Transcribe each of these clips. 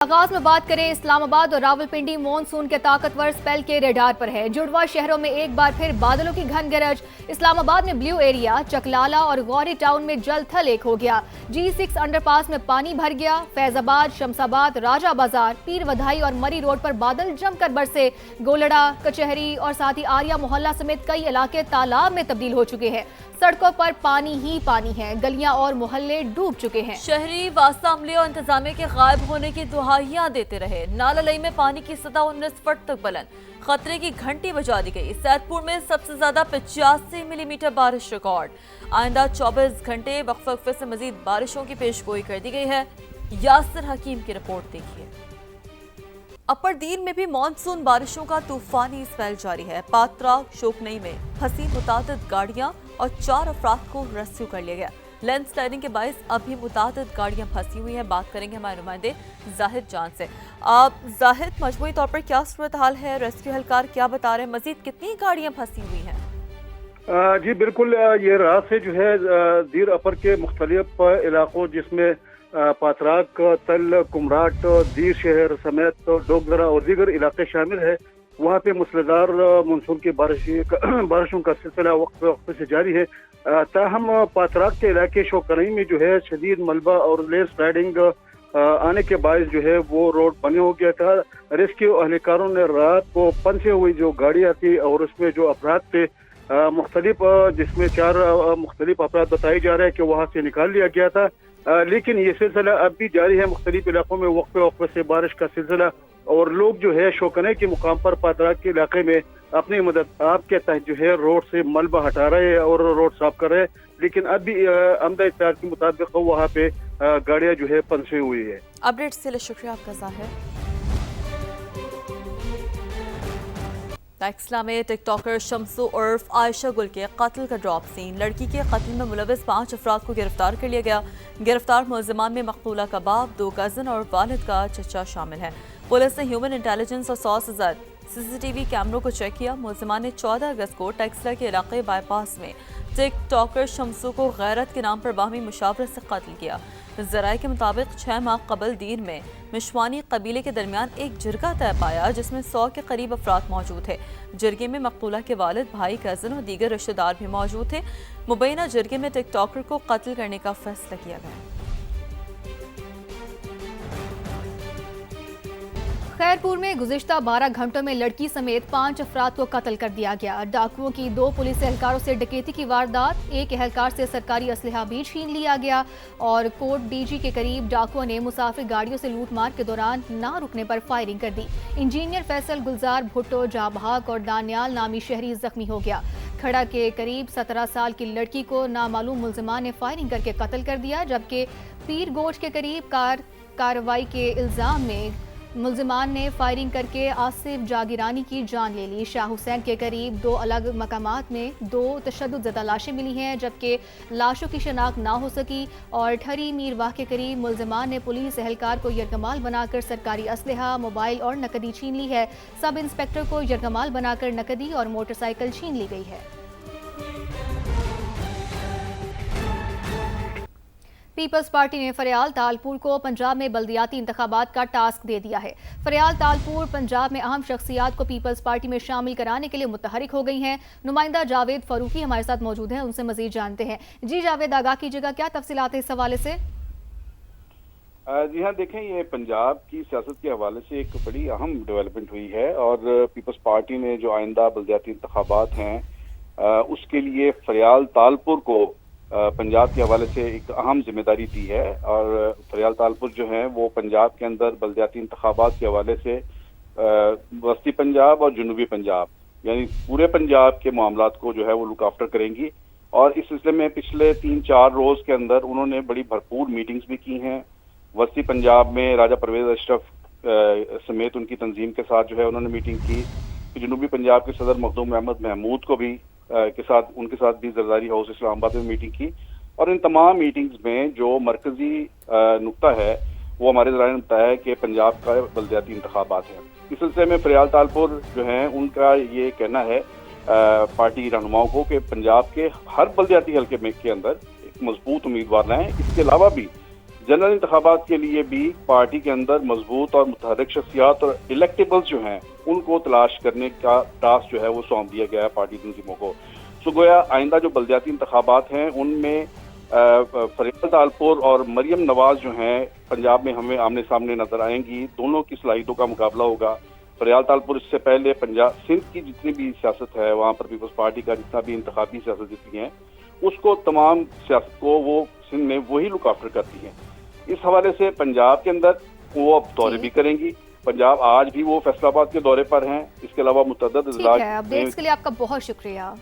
आगाज में बात करें, इस्लामाबाद और रावलपिंडी मॉनसून के ताकतवर स्पेल के रेडार पर है। जुड़वा शहरों में एक बार फिर बादलों की घन गरज। इस्लामाबाद में ब्लू एरिया, चकलाला और गौरी टाउन में जल थल एक हो गया। G6 अंडरपास में पानी भर गया। फैजाबाद, शमशाबाद, राजा बाजार, पीर वधाई और मरी रोड पर बादल जमकर बरसे। गोलड़ा, कचहरी और साथ ही आर्या मोहल्ला समेत कई इलाके तालाब में तब्दील हो चुके हैं। सड़कों पर पानी ही पानी है, गलियां और मोहल्ले डूब चुके हैं। शहरी वास्ता अमले और इंतजामिया के गायब होने की दुहाइयां देते रहे। नाला में पानी की सतह 19 फुट तक बुलंद, खतरे की घंटी बजा दी गई। सैदपुर में सबसे ज्यादा 85 मिलीमीटर बारिश रिकॉर्ड। आइंदा 24 घंटे वक्फे से मजीद बारिशों की पेशगोई कर दी गई है। यासिर हकीम की रिपोर्ट देखिए। अपर दीन में भी मानसून बारिशों का तूफानी स्पेल जारी है। पात्रा शोकनई में फंसी मुतादिद गाड़ियां और 4 अफराद को रेस्क्यू कर लिया गया। लैंड स्लाइडिंग के बायस अभी मुतादिद गाड़ियां फंसी हुई हैं। बात करेंगे हमारे नुमाइंदे जाहिद जान से। जाहिद, मजमूई तौर पर क्या सूरत हाल है? रेस्क्यू एहलकार क्या बता रहे हैं? मजीद कितनी गाड़ियां फंसी हुई हैं? जी बिल्कुल, ये रात से जो है दीर अपर के मुख्तलिफ इलाकों जिसमें पातराक, तल, कुमराट, दीर शहर समेत डोगरा और दीगर इलाके शामिल है, वहाँ पे मूसलाधार मानसून की बारिशों का सिलसिला वक्त से जारी है। ताहम पातराक के इलाके शोकनई में जो है शदीद मलबा और लैंड स्लाइडिंग आने के बायस जो है वो रोड बंद हो गया था। रेस्क्यू अहलकारों ने रात को फंसे हुई जो गाड़ियाँ थी और उसमें जो अफराद थे मुख्तलिफ, जिसमें 4 मुख्तलिफ अफराद बताए जा रहे हैं कि वहाँ से निकाल लिया गया था। लेकिन ये सिलसिला अब भी जारी है। मुख्तलिफ इलाकों में वक्फे से बारिश का सिलसिला और लोग जो है शोकने के मुकाम पर पातराक के इलाके में अपनी मदद आपके तहत जो है रोड से मलबा हटा रहे हैं और रोड साफ कर रहे हैं। लेकिन अभी आमदा इत्तलात के मुताबिक वहाँ पे गाड़ियाँ जो है फंसी हुई है। अपडेट के लिए शुक्रिया आपका ज़ाहिर। एक्सला में टिकटॉकर शम्सू उर्फ आयशा गुल के कत्ल का ड्रॉप सीन। लड़की के कत्ल में मुलविस 5 अफराद को गिरफ्तार कर लिया गया। गिरफ्तार मुलजिमान में मकतूला का बाप, 2 कज़न और वालिद का चचा शामिल है। पुलिस ने ह्यूमन इंटेलिजेंस और 100 से ज़ायद CCTV कैमरों को चेक किया। मुलजिमान ने 14 अगस्त को टेक्सला के इलाके बाईपास में टिकटॉकर शम्सू को गैरत के नाम पर बाहमी मुशावरत से कत्ल किया। ज़राए के मुताबिक 6 माह कबल दीर में मिशवानी कबीले के दरमियान एक जिरगा तय पाया जिसमें 100 के करीब अफराद मौजूद थे। जिरगे में मकतूला के वालिद, भाई, कज़न और दीगर रिश्तेदार भी मौजूद थे। मुबैना जिरगे में टिकटॉकर को कत्ल करने का फैसला किया गया। खैरपुर में गुज़िश्ता 12 घंटों में लड़की समेत 5 अफराद को कत्ल कर दिया गया। डाकुओं की 2 पुलिस एहलकारों से डकैती की वारदात, एक एहलकार से सरकारी असलहा भी छीन लिया गया और कोट डीजी के करीब डाकुओं ने मुसाफिर गाड़ियों से लूटमार के दौरान ना रुकने पर फायरिंग कर दी। इंजीनियर फैसल गुलजार भुट्टो जाबहाक और दानियाल नामी शहरी जख्मी हो गया। खड़ा के करीब 17 साल की लड़की को नामालूम मुलजिमान ने फायरिंग करके कत्ल कर दिया, जबकि पीर गोश के करीब कार्रवाई के इल्जाम में मुलजिमान ने फायरिंग करके आसिफ जागिरानी की जान ले ली। शाह हुसैन के करीब 2 अलग मकामात में 2 तशद्दुद लाशें मिली हैं, जबकि लाशों की शनाख्त ना हो सकी। और ठरी मीरवाह के करीब मुलजिमान ने पुलिस एहलकार को यरगमाल बनाकर सरकारी असलहा, मोबाइल और नकदी छीन ली है। सब इंस्पेक्टर को यरगमाल बनाकर नकदी और मोटरसाइकिल छीन ली गई है। पीपल्स पार्टी ने फरियाल तालपुर को पंजाब में बल्दियाती इंतखाबात का टास्क दे दिया है। फरियाल तालपुर पंजाब में अहम शख्सियात को पीपल्स पार्टी में शामिल कराने के लिए मुतहरिक हो गई हैं। नुमाइंदा जावेद फारूकी हमारे साथ मौजूद हैं, उनसे मजीद जानते हैं। जी जावेद, आगाह कीजिएगा, क्या तफसीलात है इस हवाले से? जी हाँ, देखें, ये पंजाब की सियासत के हवाले से एक बड़ी अहम डेवलपमेंट हुई है और पीपल्स पार्टी ने जो आइंदा बल्दियाती इंतखाबात हैं उसके लिए फरियाल तालपुर को पंजाब के हवाले से एक अहम जिम्मेदारी दी है। और फरियाल तालपुर जो है वो पंजाब के अंदर बल्दियाती इंतखाबात के हवाले से वस्ती पंजाब और जनूबी पंजाब यानी पूरे पंजाब के मामलात को जो है वो लुक आफ्टर करेंगी। और इस सिलसिले में पिछले 3-4 रोज़ के अंदर उन्होंने बड़ी भरपूर मीटिंग्स भी की हैं। वस्ती पंजाब में राजा परवेज अशरफ समेत उनकी तंजीम के साथ जो है उन्होंने मीटिंग की। जनूबी पंजाब के सदर मखदूम अहमद महमूद को भी उनके साथ भी जरदारी हाउस इस्लामाबाद में मीटिंग की। और इन तमाम मीटिंग्स में जो मरकजी नुक्ता है वो हमारे ज़राए ने बताया कि पंजाब का बल्दियाती इंतखाबात है। इस सिलसिले में फरियाल तालपुर जो हैं उनका ये कहना है पार्टी रहनुमाओं को कि पंजाब के हर बल्दियाती हल्के में के अंदर एक मजबूत उम्मीदवार लाएं। इसके अलावा भी जनरल इंतखाबात के लिए भी पार्टी के अंदर मजबूत और मुतहर्रिक शख्सियात और इलेक्टेबल्स जो हैं उनको तलाश करने का टास्क जो है वो सौंप दिया गया है पार्टी तंजीमों को। सो गोया आइंदा जो बल्दियाती इंतखाबात हैं उनमें फरियाल तालपुर और मरियम नवाज जो हैं पंजाब में हमें आमने सामने नजर आएंगी। दोनों की सलाहियतों का मुकाबला होगा। फरियाल तालपुर इससे पहले पंजाब सिंध की जितनी भी सियासत है वहाँ पर पीपल्स पार्टी का जितना भी इंतखाबी सियासत जितनी है उसको तमाम सियासत को वो सिंध में वही लुक आफ्टर करती है। इस हवाले से पंजाब के अंदर वो अब दौरे भी करेंगी। पंजाब आज भी वो फैसलाबाद के दौरे पर हैं। इसके अलावा मुतअद्दिद ठीक है, अपडेट्स के लिए आपका बहुत शुक्रिया।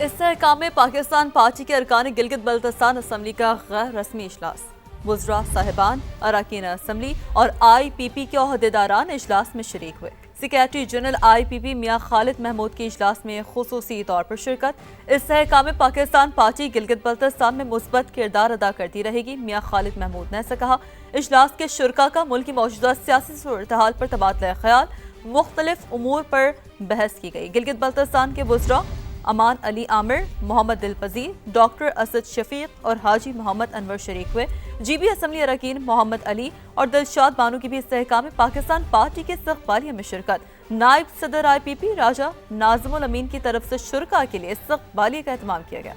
इस्तेहकाम में पाकिस्तान पार्टी के अरकान गिलगित बल्तिस्तान असम्बली का गैर रस्मी इजलास। वुज़रा साहिबान, अरकान असम्बली और IPP के ओहदेदारान इजलास में शरीक हुए। सेक्रेटरी जनरल IPP मियां खालिद महमूद के इजलास में खुसूसी तौर पर शिरकत। इस्तेहकाम में पाकिस्तान पार्टी गिलगित बल्तिस्तान में मुस्बत किरदार अदा करती रहेगी, मियां खालिद महमूद ने ऐसा कहा। इजलास के शुरका का मुल्क की मौजूदा सियासी सूरत-ए-हाल पर तबादला ख्याल, मुख्तलिफ उमूर पर बहस की गई। गिलगित बल्तिस्तान के वुज़रा अमान अली आमिर, मोहम्मद दिलपजीर, डॉक्टर असद शफीक और हाजी मोहम्मद अनवर शरीक हुए। GB असम्बली अरकान मोहम्मद अली और दिलशाद बानो की भी इस्तेहकाम में पाकिस्तान पार्टी के इस्तक़बालिया में शिरकत। नायब सदर IPP राजा नाज़िमुल अमीन की तरफ से शुरका के लिए इस्तक़बालिया का एहतमाम किया गया।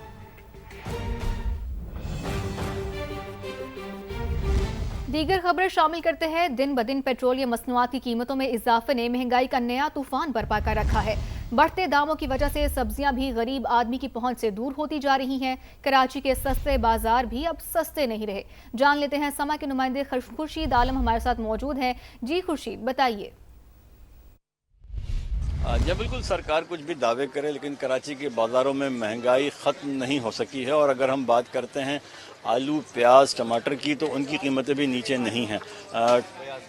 दीगर खबरें शामिल करते हैं। दिन ब दिन पेट्रोलियम मसनूआत की कीमतों में इजाफे ने महंगाई का नया तूफान बरपा कर रखा है। बढ़ते दामों की वजह से सब्जियां भी गरीब आदमी की पहुंच से दूर होती जा रही हैं। कराची के सस्ते बाजार भी अब सस्ते नहीं रहे। जान लेते हैं समा के नुमाइंदे खुर्शीद आलम हमारे साथ मौजूद हैं। जी खुर्शीद, बताइए। जी बिल्कुल, सरकार कुछ भी दावे करे लेकिन कराची के बाज़ारों में महंगाई ख़त्म नहीं हो सकी है। और अगर हम बात करते हैं आलू, प्याज, टमाटर की, तो उनकी कीमतें भी नीचे नहीं हैं।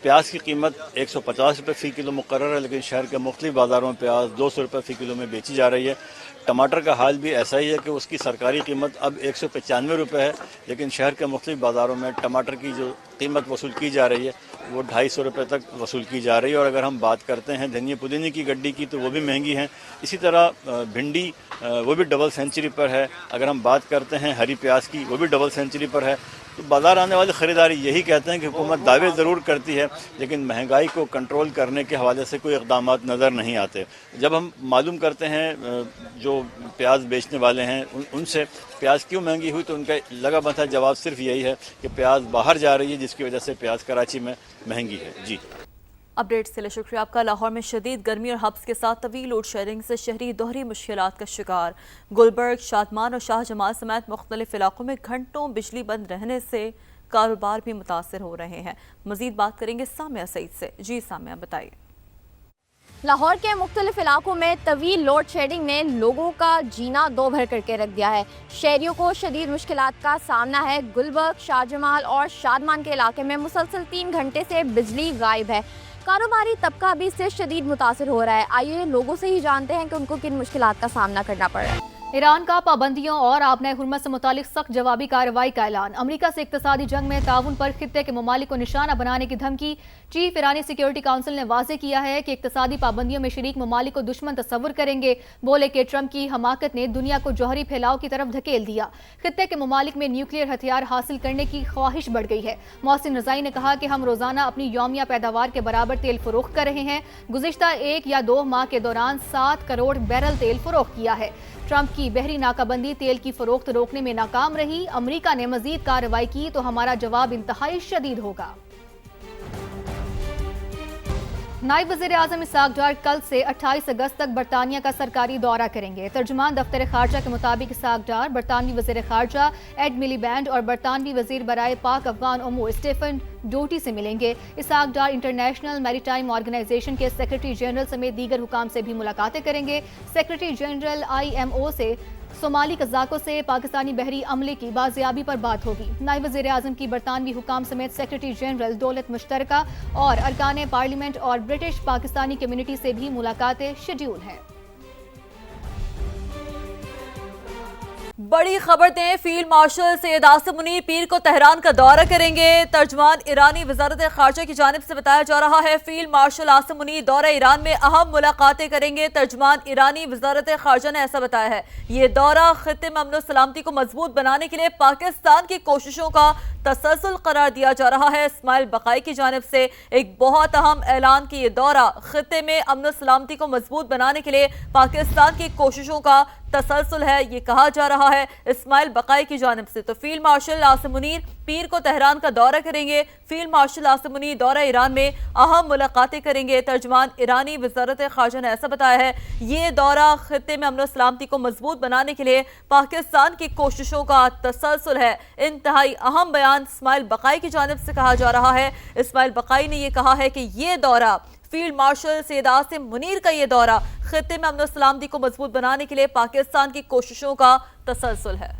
प्याज की कीमत 150 रुपये फ़ी किलो मुकर्रर है, लेकिन शहर के मुख्तलिफ बाज़ारों में प्याज 200 रुपये फ़ी किलो में बेची जा रही है। टमाटर का हाल भी ऐसा ही है कि उसकी सरकारी कीमत अब 195 रुपये है, लेकिन शहर के मुख्तलिफ बाज़ारों में टमाटर की जो कीमत वसूल की जा रही है वो 250 रुपये तक वसूल की जा रही है। और अगर हम बात करते हैं धनिया पुदीने की गड्डी की, तो वो भी महंगी है। इसी तरह भिंडी वो भी डबल सेंचुरी पर है। अगर हम बात करते हैं हरी प्याज की, वो भी डबल सेंचुरी पर है। तो बाज़ार आने वाले ख़रीदारी यही कहते हैं कि हुकूमत दावे ज़रूर करती है लेकिन महंगाई को कंट्रोल करने के हवाले से कोई इक़दाम नज़र नहीं आते। जब हम मालूम करते हैं जो प्याज बेचने वाले हैं उनसे प्याज क्यों महंगी हुई, तो उनका लगा बंधा जवाब सिर्फ यही है कि प्याज बाहर जा रही है, जिसकी वजह से प्याज कराची में महंगी है। जी, अपडेट्स के लिए शुक्रिया आपका। लाहौर में शदीद गर्मी और हब्स के साथ तवील लोड शेडिंग से शहरी दोहरी मुश्किलात का शिकार। गुलबर्ग, शादमान और शाहजमाल समेत मुख्तलिफ इलाकों में घंटों बिजली बंद रहने से कारोबार भी मुतासर हो रहे हैं। मजीद बात करेंगे सामिया सईद से। जी सामिया, बताइए। लाहौर के मुख्तलिफ इलाकों में तवील लोड शेडिंग ने लोगों का जीना दो भर करके रख दिया है। शहरियों को शदीद मुश्किलात का सामना है। गुलबर्ग, शाहजमाल और शादमान के इलाके में मुसलसल 3 घंटे से बिजली गायब है। कारोबारी तबका भी इससे शदीद मुतासर हो रहा है। आइए लोगों से ही जानते हैं कि उनको किन मुश्किलात का सामना करना पड़ रहा है। ईरान का पाबंदियों और आबनाए हुर्मत से मुतालिक सख्त जवाबी कार्रवाई का ऐलान। अमरीका से इक्तिसादी जंग में ताउन पर खित्ते के ममालिक को निशाना बनाने की धमकी। चीफ ईरानी सिक्योरिटी काउंसिल ने वाज़ेह किया है कि इक्तिसादी पाबंदियों में शरीक ममालिक को दुश्मन तस्वुर करेंगे। बोले कि ट्रंप की हमाकत ने दुनिया को जौहरी फैलाव की तरफ धकेल दिया। खित्ते के ममालिक में न्यूक्लियर हथियार हासिल करने की ख्वाहिश बढ़ गई है। मोहसिन रज़ाई ने कहा कि हम रोजाना अपनी यौमिया पैदावार के बराबर तेल फरोख्त कर रहे हैं। गुज़िश्ता 1 या 2 माह के दौरान 7 करोड़ बैरल तेल फरोख्त किया है। ट्रंप की बहरी नाकाबंदी तेल की फरोख्त रोकने में नाकाम रही। अमरीका ने मजीद कार्रवाई की तो हमारा जवाब इंतहाई शदीद होगा। नायब वज़ीर आज़म इसहाक डार कल से 28 अगस्त तक बरतानिया का सरकारी दौरा करेंगे। तर्जुमान दफ्तर खारजा के मुताबिक इसहाक डार बरतानवी वज़ीर खारजा एड मिलीबैंड और बरतानवी वज़ीर बराए पाक अफगान उमूर स्टीफन डोटी से मिलेंगे। इसहाक डार इंटरनेशनल मैरीटाइम ऑर्गेनाइजेशन के सेक्रेटरी जनरल समेत दीगर हुकाम से भी मुलाकातें करेंगे। सेक्रेटरी जनरल IMO से सोमाली कज़ाकों से पाकिस्तानी बहरी अमले की बाजियाबी पर बात होगी। नायब वज़ीर आज़म की बरतानवी हुकाम समेत सेक्रेटरी जनरल दौलत मुश्तरका और अरकान पार्लियामेंट और ब्रिटिश पाकिस्तानी कम्युनिटी से भी मुलाकातें शेड्यूल हैं। बड़ी खबर दें, फील्ड मार्शल सैयद आसिम मुनीर पीर को तेहरान का दौरा करेंगे। तर्जमान ईरानी वजारत खारजा की जानिब से बताया जा रहा है फील्ड मार्शल आसिम मुनीर दौरा ईरान में अहम मुलाकातें करेंगे। तर्जमान ईरानी वजारत खारजा ने ऐसा बताया है। ये दौरा खित्ते में अमन सलामती को मजबूत बनाने के लिए पाकिस्तान की कोशिशों का तसलसल करार दिया जा रहा है। इस्माइल बकाई की जानिब से एक बहुत अहम ऐलान कि ये दौरा खित्ते में अमन सलामती को मजबूत बनाने के लिए पाकिस्तान की कोशिशों का तसलसल है, ये कहा जा रहा है इस्माइल बकाई की जानिब से। तो फील्ड मार्शल आसिम मुनीर पीर को तेहरान का दौरा करेंगे। फील्ड मार्शल आसिम मुनीर दौरा ईरान में अहम मुलाकातें करेंगे। तर्जमान ईरानी वजारत खारजा ने ऐसा बताया है। ये दौरा खित्ते में अमन सलामती को मजबूत बनाने के लिए पाकिस्तान की कोशिशों का तसलसल है। इंतहाई अहम बयान इस्माइल बकाई की जानिब से कहा जा रहा है। इस्माइल बकाई ने यह कहा है कि ये दौरा फील्ड मार्शल सैयद आसिम मुनीर का ये दौरा खित्ते में अमन सलामती को मजबूत बनाने के लिए पाकिस्तान की कोशिशों का तसलसल है।